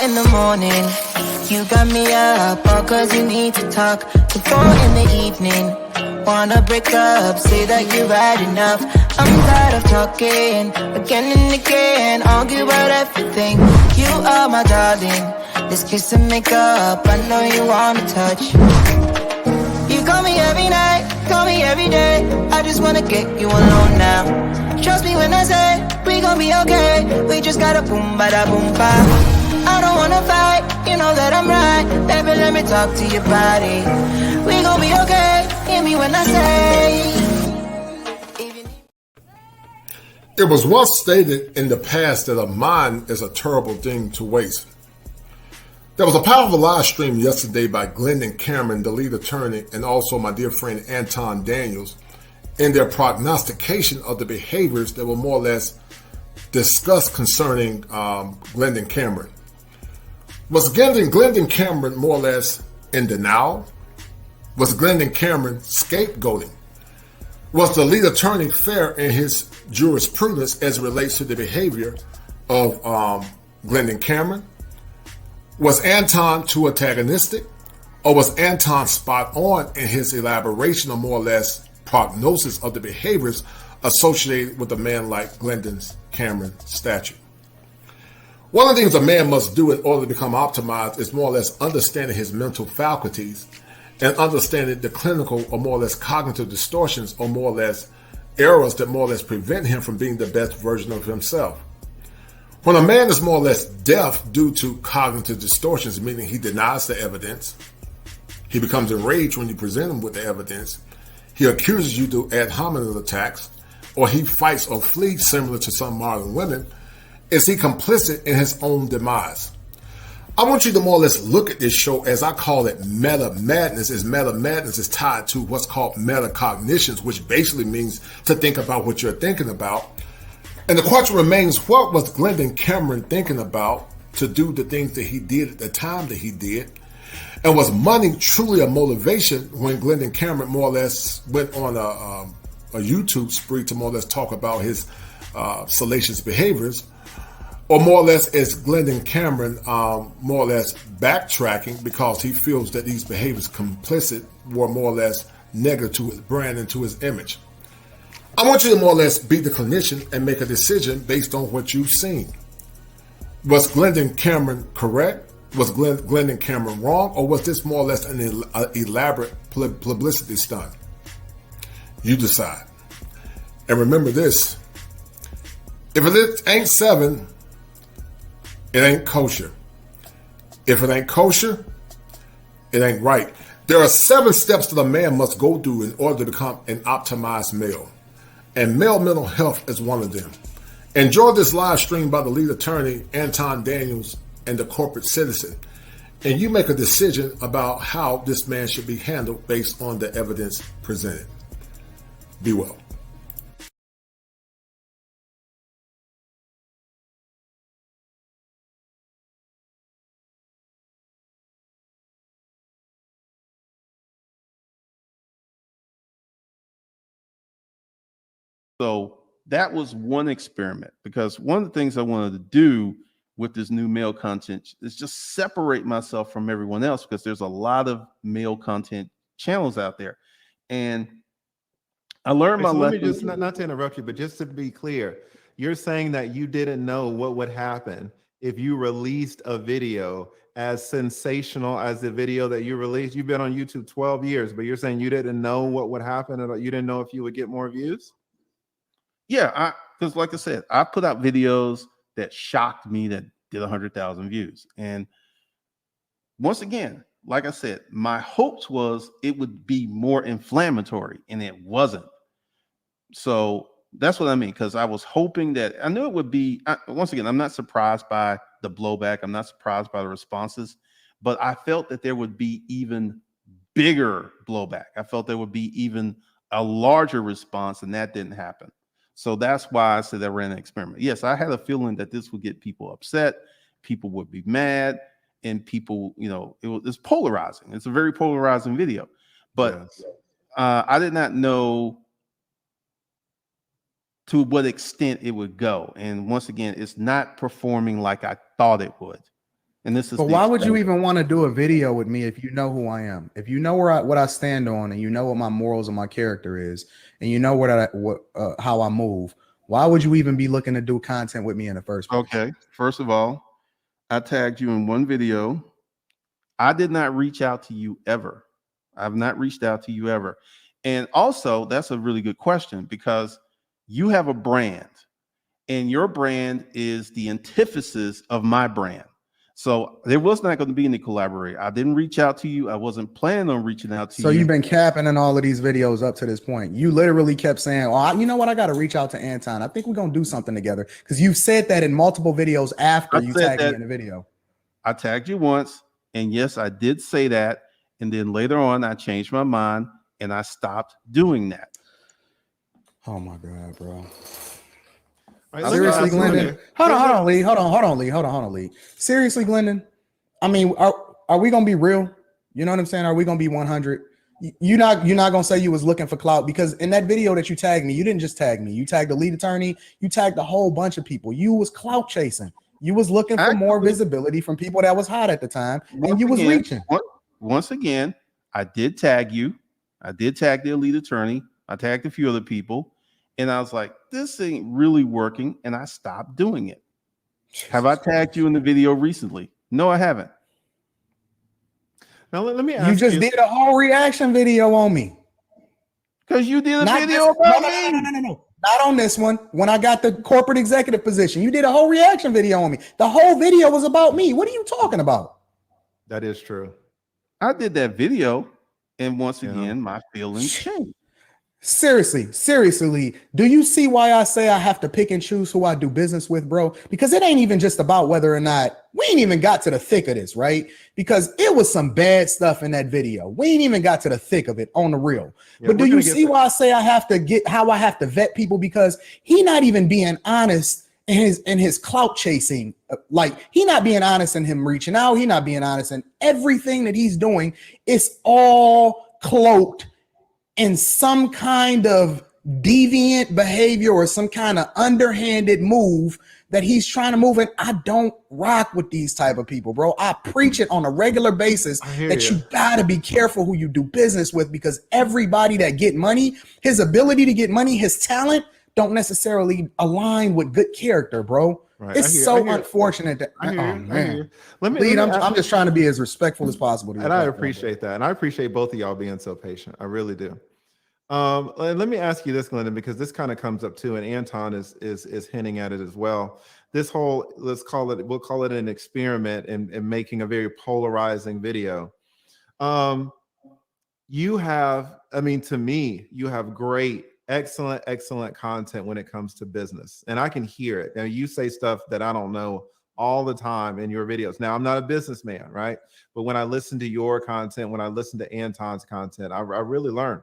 in the morning, you got me up, all cause you need to talk. To 4 in the evening, wanna break up, say that you've had enough. I'm tired of talking, again and again, argue about everything. You are my darling, this kiss and make up, I know you wanna touch. You call me every night, call me every day, I just wanna get you alone now. Trust me when I say, we gon' be okay, we just gotta boom bada boom ba. I don't wanna fight, you know that I'm right, baby let me talk to your body. We gon' be okay, hear me when I say. It was once stated in the past that a mind is a terrible thing to waste. There was a powerful live stream yesterday by Glendon Cameron, the lead attorney, and also my dear friend Anton Daniels, in their prognostication of the behaviors that were more or less discussed concerning Glendon Cameron. Was Glendon Cameron more or less in denial? Was Glendon Cameron scapegoating? Was the lead attorney fair in his jurisprudence as it relates to the behavior of Glendon Cameron? Was Anton too antagonistic? Or was Anton spot on in his elaboration of more or less prognosis of the behaviors associated with a man like Glendon Cameron statute? One of the things a man must do in order to become optimized is more or less understanding his mental faculties and understanding the clinical or more or less cognitive distortions or more or less errors that more or less prevent him from being the best version of himself. When a man is more or less deaf due to cognitive distortions, meaning he denies the evidence, he becomes enraged when you present him with the evidence, he accuses you to ad hominem attacks, or he fights or flees similar to some modern women, is he complicit in his own demise? I want you to more or less look at this show as I call it meta-madness, as meta-madness is tied to what's called metacognitions, which basically means to think about what you're thinking about. And the question remains, what was Glendon Cameron thinking about to do the things that he did at the time that he did? And was money truly a motivation when Glendon Cameron more or less went on a YouTube spree to more or less talk about his salacious behaviors? Or more or less is Glendon Cameron more or less backtracking because he feels that these behaviors complicit were more or less negative to his brand and to his image? I want you to more or less be the clinician and make a decision based on what you've seen. Was Glendon Cameron correct? Was Glendon Cameron wrong? Or was this more or less an elaborate publicity stunt? You decide. And remember this, if it ain't 7, it ain't kosher. If it ain't kosher, it ain't right. There are 7 steps that a man must go through in order to become an optimized male. And male mental health is one of them. Enjoy this live stream by the lead attorney, Anton Daniels, and the corporate citizen. And you make a decision about how this man should be handled based on the evidence presented. Be well. So that was one experiment, because one of the things I wanted to do with this new male content is just separate myself from everyone else, because there's a lot of male content channels out there. And I learned my lesson. Let me just, not to interrupt you, but just to be clear, you're saying that you didn't know what would happen if you released a video as sensational as the video that you released. You've been on YouTube 12 years, but you're saying you didn't know what would happen, or you didn't know if you would get more views? Yeah, because like I said, I put out videos that shocked me that did 100,000 views. And once again, like I said, my hopes was it would be more inflammatory, and it wasn't. So that's what I mean, because I was hoping that, I knew it would be, once again, I'm not surprised by the blowback. I'm not surprised by the responses, but I felt that there would be even bigger blowback. I felt there would be even a larger response, and that didn't happen. So that's why I said I ran an experiment. Yes, I had a feeling that this would get people upset, people would be mad, and people, it's polarizing. It's a very polarizing video. But yes, I did not know to what extent it would go. And once again, it's not performing like I thought it would. And this is But the why would you extent. even want to do a video with me if you know who I am? If you know what I stand on, and you know what my morals and my character is, and you know how I move, why would you even be looking to do content with me in the first place? Okay. First of all, I tagged you in one video. I did not reach out to you ever. I've not reached out to you ever. And also, that's a really good question because you have a brand and your brand is the antithesis of my brand. So there was not going to be any collaboration. I didn't reach out to you. I wasn't planning on reaching out to So you. you've been capping in all of these videos up to this point. You literally kept saying, "Oh, you know what? I got to reach out to Anton. I think we're gonna do something together." Because you've said that in multiple videos after I you said tagged me that in the video. I tagged you once, and yes, I did say that. And then later on, I changed my mind and I stopped doing that. Oh my god, bro! All right, let me Seriously, ask you Glendon. here. Hold on, Lee. Hold on, Lee. Seriously, Glendon. I mean, are we gonna be real? You know what I'm saying? Are we gonna be 100? You're not gonna say you was looking for clout, because in that video that you tagged me, you didn't just tag me. You tagged the lead attorney. You tagged a whole bunch of people. You was clout chasing. You was looking for more visibility from people that was hot at the time, and you was reaching. Once again, I did tag you. I did tag the elite attorney. I tagged a few other people, and I was like, "This ain't really working," and I stopped doing it. Have I tagged you in the video recently? No, I haven't. Now let me ask you. Just did a whole reaction video on me. Because you did a Not video this, about no, me. no. Not on this one. When I got the corporate executive position, you did a whole reaction video on me. The whole video was about me. What are you talking about? That is true. I did that video, and once again, my feelings changed. Seriously, do you see why I say I have to pick and choose who I do business with, bro? Because it ain't even just about whether or not we ain't even got to the thick of this, right? Because it was some bad stuff in that video. We ain't even got to the thick of it on the real. Yeah, but do you see why I say I have to vet people? Because he not even being honest in his clout chasing. Like, he not being honest in him reaching out. He not being honest in everything that he's doing. It's all cloaked in some kind of deviant behavior or some kind of underhanded move that he's trying to move. And I don't rock with these type of people, bro. I preach it on a regular basis that you gotta be careful who you do business with, because everybody that get money, his ability to get money, his talent don't necessarily align with good character, bro. Right. It's so unfortunate that I'm just trying to be as respectful as possible. And I appreciate that. And I appreciate both of y'all being so patient. I really do. Let me ask you this, Glendon, because this kind of comes up too, and Anton is hinting at it as well. This whole, we'll call it an experiment in making a very polarizing video. You have, to me, you have great, excellent content when it comes to business. And I can hear it. Now, you say stuff that I don't know all the time in your videos. Now, I'm not a businessman, right? But when I listen to your content, when I listen to Anton's content, I really learn.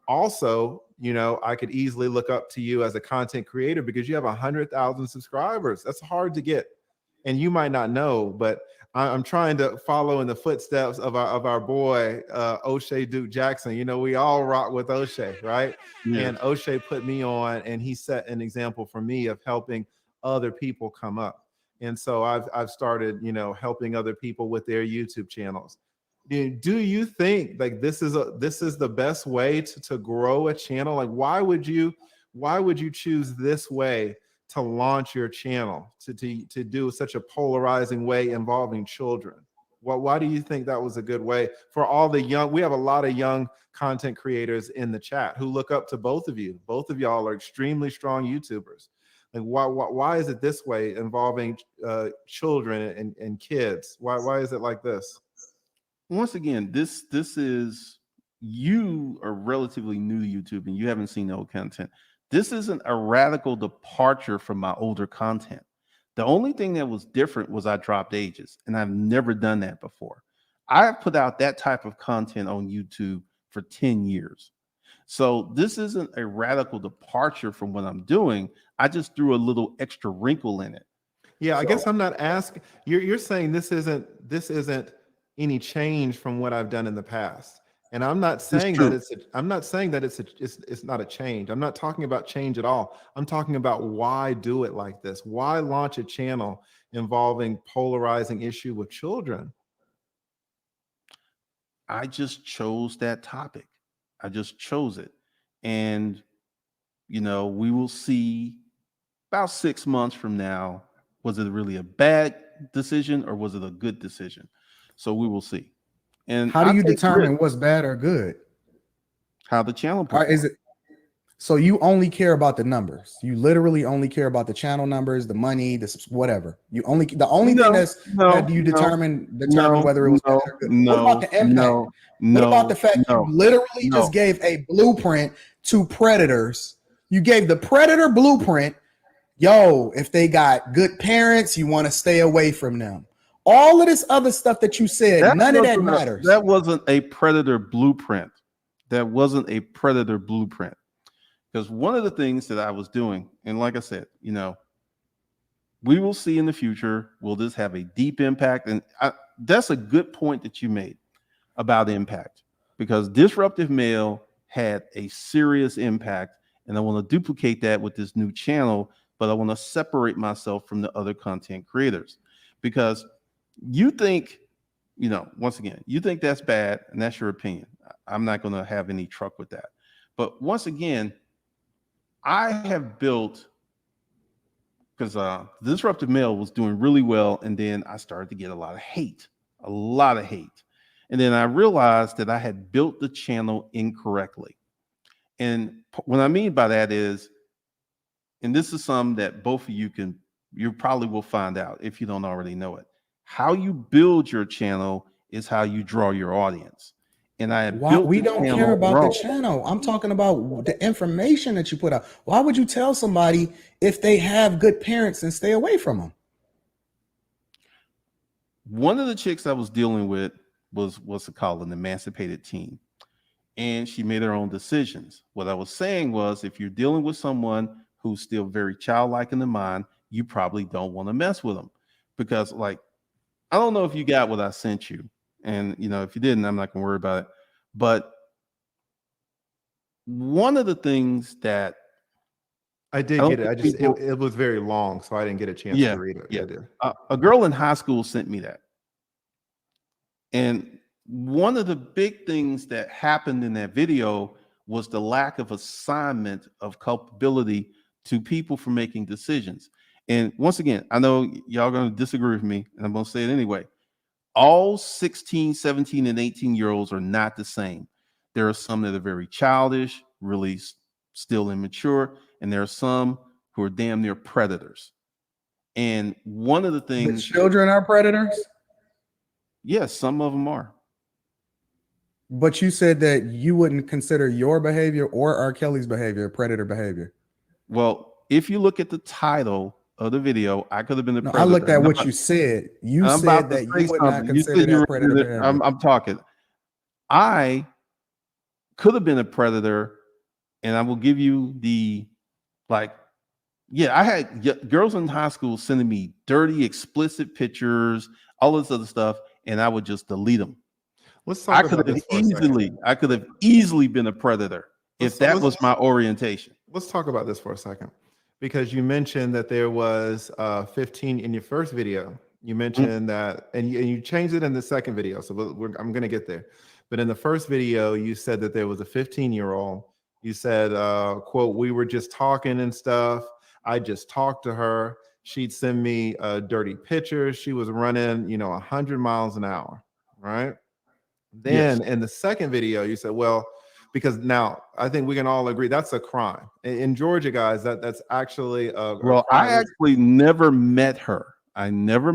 Also, I could easily look up to you as a content creator because you have 100,000 subscribers. That's hard to get. And you might not know, but I'm trying to follow in the footsteps of our boy, O'Shea Duke Jackson. We all rock with O'Shea, right? Yeah. And O'Shea put me on, and he set an example for me of helping other people come up. And so I've started, helping other people with their YouTube channels. Do you think like this is the best way to grow a channel? Like, why would you choose this way to launch your channel, to do such a polarizing way involving children? Why do you think that was a good way for all the young? We have a lot of young content creators in the chat who look up to both of you. Both of y'all are extremely strong YouTubers. Like, why is it this way involving children and kids? Why is it like this? Once again, this is, you are relatively new to YouTube and you haven't seen the old content. This isn't a radical departure from my older content. The only thing that was different was I dropped ages, and I've never done that before. I've put out that type of content on YouTube for 10 years. So this isn't a radical departure from what I'm doing. I just threw a little extra wrinkle in it. Yeah, I guess I'm not asking. You're saying this isn't any change from what I've done in the past. And I'm not saying that it's not a change. I'm not talking about change at all. I'm talking about why do it like this? Why launch a channel involving polarizing issue with children? I just chose that topic. I just chose it. And, we will see about 6 months from now, was it really a bad decision or was it a good decision? So we will see. And how do you take determine risks. what's bad or good? How the channel Or performs. is it so you only care about the numbers? You literally only care about the channel numbers, the money, whatever. The only thing that you determine whether it was bad or good. What about the impact? What about the fact you literally just gave a blueprint to predators? You gave the predator blueprint. Yo, if they got good parents, you want to stay away from them. All of this other stuff that you said, none of that matters. That wasn't a predator blueprint. That wasn't a predator blueprint. Because one of the things that I was doing, and like I said, we will see in the future, will this have a deep impact? And that's a good point that you made about impact, because Disruptive Male had a serious impact, and I want to duplicate that with this new channel, but I want to separate myself from the other content creators, because you think, once again, you think that's bad, and that's your opinion. I'm not going to have any truck with that. But once again, I have built, because Disruptive Male was doing really well, and then I started to get a lot of hate. And then I realized that I had built the channel incorrectly. And what I mean by that is, and this is something that both of you probably will find out if you don't already know it. How you build your channel is how you draw your audience. And we don't care about the channel. I'm talking about the information that you put out. Why would you tell somebody if they have good parents and stay away from them? One of the chicks I was dealing with was what's it called, an emancipated teen. And she made her own decisions. What I was saying was, if you're dealing with someone who's still very childlike in the mind, you probably don't want to mess with them. Because, I don't know if you got what I sent you. And, if you didn't, I'm not going to worry about it. But one of the things that I did get it. It was very long, so I didn't get a chance to read it. Yeah. A girl in high school sent me that. And one of the big things that happened in that video was the lack of assignment of culpability to people for making decisions. And once again, I know y'all going to disagree with me, and I'm going to say it anyway. All 16, 17, and 18-year-olds are not the same. There are some that are very childish, really still immature, and there are some who are damn near predators. And one of the things... The children are predators? Yes, some of them are. But you said that you wouldn't consider your behavior or R. Kelly's behavior predator behavior. Well, if you look at the title of the video, I could have been a predator. I looked at what you said. You said that you would not consider that predator behavior. I'm talking. I could have been a predator, and I will give you I had girls in high school sending me dirty, explicit pictures, all this other stuff, and I would just delete them. I could have easily been a predator if that was my orientation. Let's talk about this for a second, because you mentioned that there was 15 in your first video. You mentioned that, and you changed it in the second video. So I'm going to get there. But in the first video, you said that there was a 15-year-old. You said, quote, "We were just talking and stuff. I just talked to her. She'd send me dirty pictures. She was running, 100 miles an hour." Right. Then in the second video, you said, well, because now I think we can all agree that's a crime in Georgia, guys. That's actually a crime. I actually never met her. I never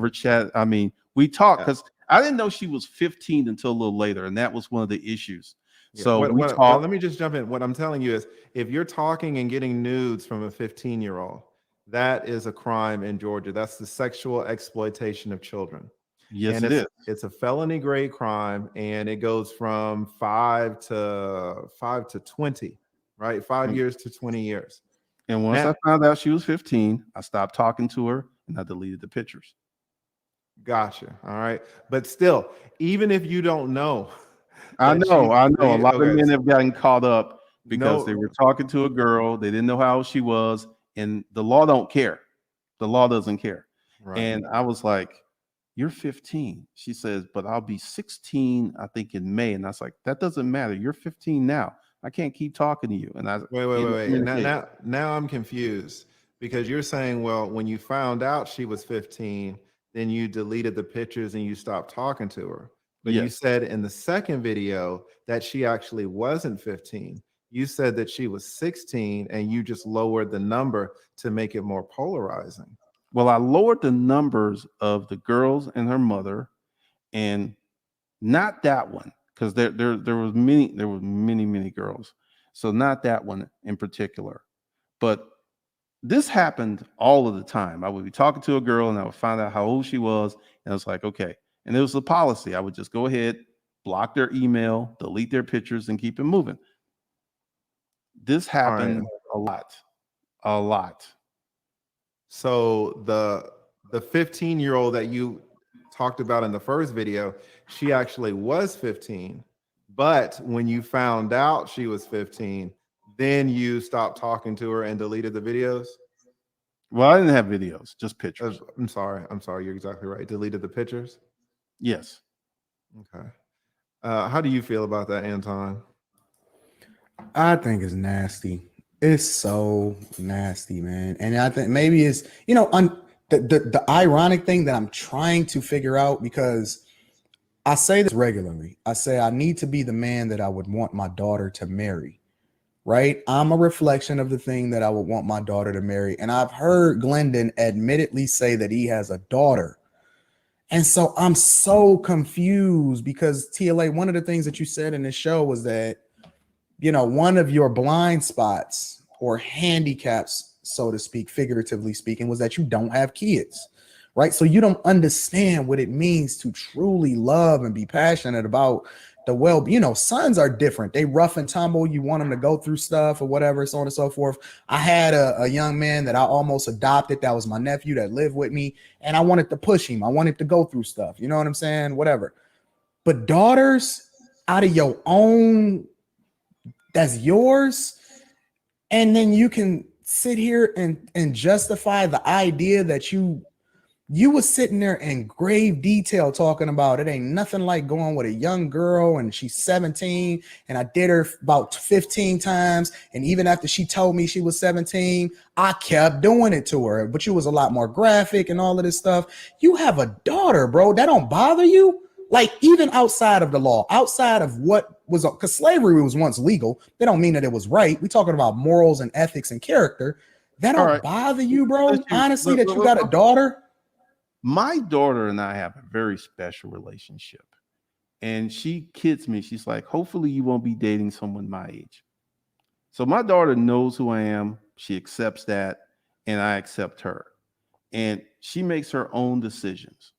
chatted. I mean, we talked because I didn't know she was 15 until a little later, and that was one of the issues. Yeah. So we talked. Well, let me just jump in. What I'm telling you is, if you're talking and getting nudes from a 15-year-old, that is a crime in Georgia. That's the sexual exploitation of children. Yes, it is. It's a felony grade crime, and it goes from 5 to 20, right? 5 years to 20 years. And once I found out she was 15, I stopped talking to her and I deleted the pictures. Gotcha. All right. But still, even if you don't know. I know. A lot of men have gotten caught up because they were talking to a girl. They didn't know how old she was. And the law don't care. The law doesn't care. Right. And I was like, you're 15. She says, but I'll be 16, I think, in May. And I was like, that doesn't matter. You're 15 now. I can't keep talking to you. And I Wait. Now I'm confused because you're saying, well, when you found out she was 15, then you deleted the pictures and you stopped talking to her. But you Yes. said in the second video that she actually wasn't 15. You said that she was 16 and you just lowered the number to make it more polarizing. Well, I lowered the numbers of the girls and her mother, and not that one, because there were many girls. So not that one in particular. But this happened all of the time. I would be talking to a girl and I would find out how old she was, and I was like, okay. And it was the policy. I would just go ahead, block their email, delete their pictures, and keep it moving. This happened a lot. So the 15-year-old that you talked about in the first video, she actually was 15. But when you found out she was 15, then you stopped talking to her and deleted the videos? Well, I didn't have videos, just pictures. I'm sorry. You're exactly right. Deleted the pictures? Yes. Okay. How do you feel about that, Anton? I think it's nasty. It's so nasty, man. And I think maybe it's, you know, the ironic thing that I'm trying to figure out, because I say this regularly. I say I need to be the man that I would want my daughter to marry, right? I'm a reflection of the thing that I would want my daughter to marry. And I've heard Glendon admittedly say that he has a daughter. And so I'm so confused because TLA, one of the things that you said in this show was that, you know, one of your blind spots or handicaps, so to speak, figuratively speaking, was that you don't have kids, right? So you don't understand what it means to truly love and be passionate about the well, you know, sons are different. They rough and tumble. You want them to go through stuff or whatever, so on and so forth. I had a young man that I almost adopted. That was my nephew that lived with me. And I wanted to push him. I wanted to go through stuff. You know what I'm saying? Whatever. But daughters out of your own, that's yours. And then you can sit here and justify the idea that you was sitting there in grave detail talking about it ain't nothing like going with a young girl and she's 17 and I did her about 15 times. And even after she told me she was 17, I kept doing it to her, but you was a lot more graphic and all of this stuff. You have a daughter, bro. That don't bother you? Like, even outside of the law, outside of what was, because slavery was once legal, that don't mean that it was right. We're talking about morals and ethics and character. That don't bother you, bro? Honestly, that you got a daughter? My daughter and I have a very special relationship. And she kids me. She's like, hopefully you won't be dating someone my age. So my daughter knows who I am. She accepts that, and I accept her. And she makes her own decisions.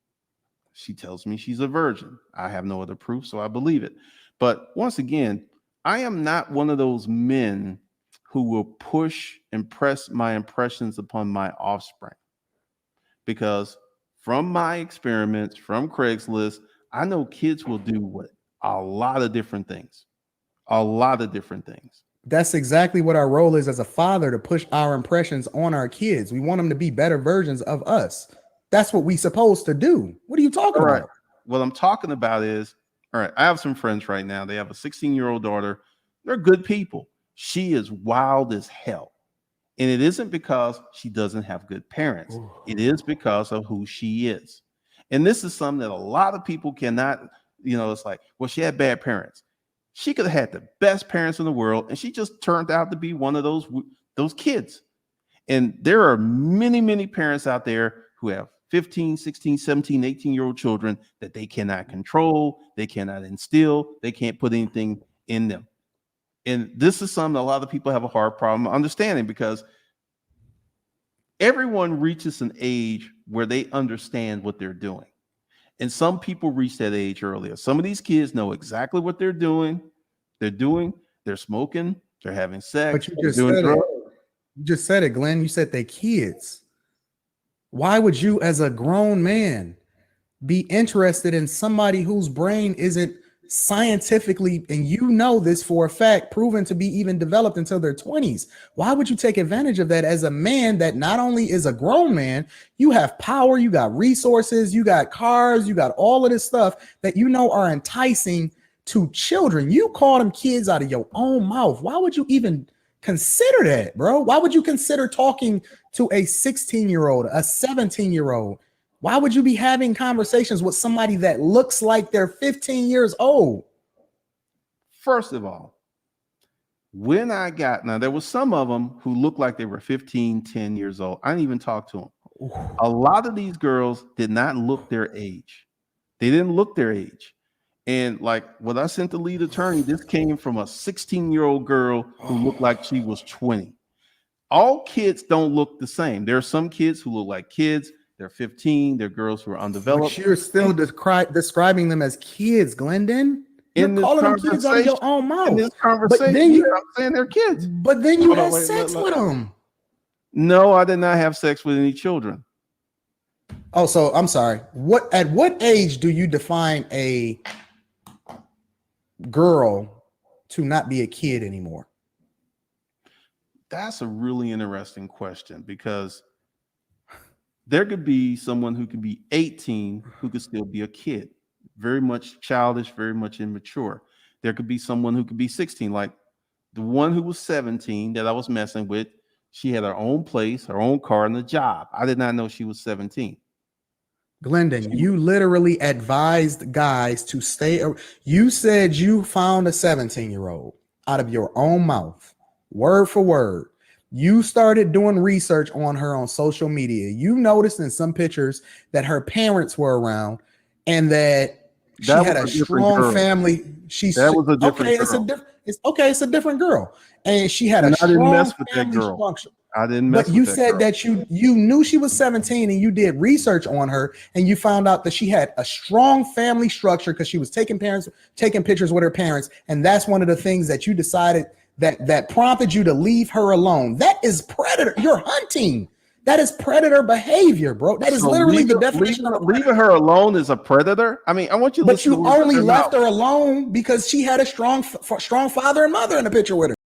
She tells me she's a virgin. I have no other proof, so I believe it. But once again, I am not one of those men who will push and press my impressions upon my offspring. Because from my experiments, from Craigslist, I know kids will do a lot of different things. A lot of different things. That's exactly what our role is as a father, to push our impressions on our kids. We want them to be better versions of us. That's what we're supposed to do. What are you talking about? What I'm talking about is, all right, I have some friends right now. They have a 16-year-old daughter. They're good people. She is wild as hell. And it isn't because she doesn't have good parents. Ooh. It is because of who she is. And this is something that a lot of people cannot, you know, it's like, well, she had bad parents. She could have had the best parents in the world, and she just turned out to be one of those kids. And there are many, many parents out there who have 15, 16, 17, 18-year-old children that they cannot control, they cannot instill, they can't put anything in them. And this is something a lot of people have a hard problem understanding, because everyone reaches an age where they understand what they're doing. And some people reach that age earlier. Some of these kids know exactly what they're doing. They're smoking, they're having sex. But you just said it, Glenn. You said they kids. Why would you, as a grown man, be interested in somebody whose brain isn't scientifically, and you know this for a fact, proven to be even developed until their 20s. Why would you take advantage of that as a man that not only is a grown man, you have power, you got resources, you got cars, you got all of this stuff that you know are enticing to children? You call them kids out of your own mouth. Why would you even consider that, bro? Why would you consider talking to a 16-year-old, a 17-year-old? Why would you be having conversations with somebody that looks like they're 15 years old? First of all, when I got, now there was some of them who looked like they were 15, 10 years old. I didn't even talk to them. A lot of these girls did not look their age. They didn't look their age. And like what I sent the lead attorney, this came from a 16-year-old girl who looked like she was 20. All kids don't look the same. There are some kids who look like kids. They're 15. They're girls who are undeveloped. But you're still describing them as kids, Glendon. You're calling them kids out of your own mouth. In this conversation, but then I'm saying they're kids. But then you had sex with them. No, I did not have sex with any children. Oh, so I'm sorry. At what age do you define a girl to not be a kid anymore? That's a really interesting question, because there could be someone who could be 18 who could still be a kid, very much childish, very much immature. There could be someone who could be 16, like the one who was 17 that I was messing with. She had her own place, her own car, and a job. I did not know she was 17. Glendon, you literally advised guys to stay. You said you found a 17-year-old out of your own mouth, word for word. You started doing research on her on social media. You noticed in some pictures that her parents were around and that she had a strong family. That was a different girl. It's a different girl. And she had a strong family structure. I didn't mess with that girl. But you said that you knew she was 17 and you did research on her and you found out that she had a strong family structure because she was taking pictures with her parents. And that's one of the things that you decided that prompted you to leave her alone. That is predator. You're hunting. That is predator behavior, bro. That is literally the definition of leaving her alone is a predator. I mean, I want you to But you only left her alone because she had a strong father and mother in the picture with her.